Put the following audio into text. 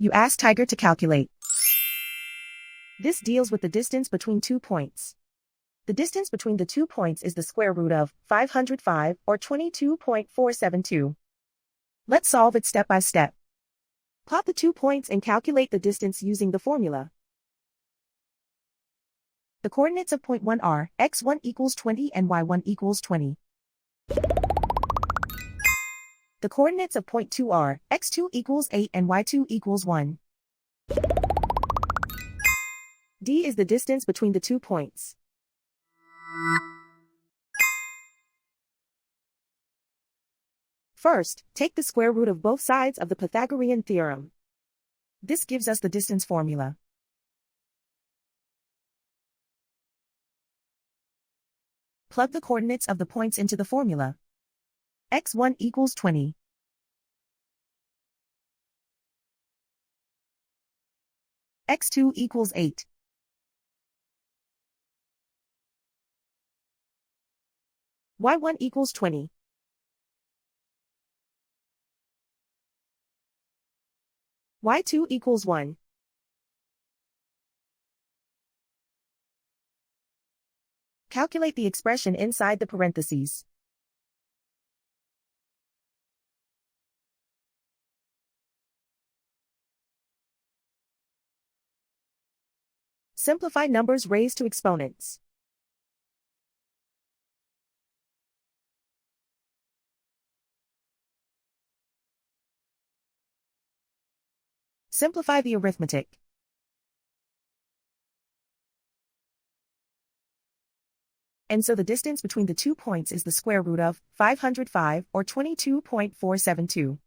You ask Tiger to calculate. This deals with the distance between 2 points. The distance between the 2 points is the square root of 505 or 22.472. Let's solve it step by step. Plot the 2 points and calculate the distance using the formula. The coordinates of point 1 are x1 equals 20 and y1 equals 20. The coordinates of point 2 are x2 equals 8 and y2 equals 1. D is the distance between the 2 points. First, take the square root of both sides of the Pythagorean theorem. This gives us the distance formula. Plug the coordinates of the points into the formula. x1 equals 20. x2 equals 8. y1 equals 20. y2 equals 1. Calculate the expression inside the parentheses. Simplify numbers raised to exponents. Simplify the arithmetic. And so the distance between the 2 points is the square root of 505 or 22.472.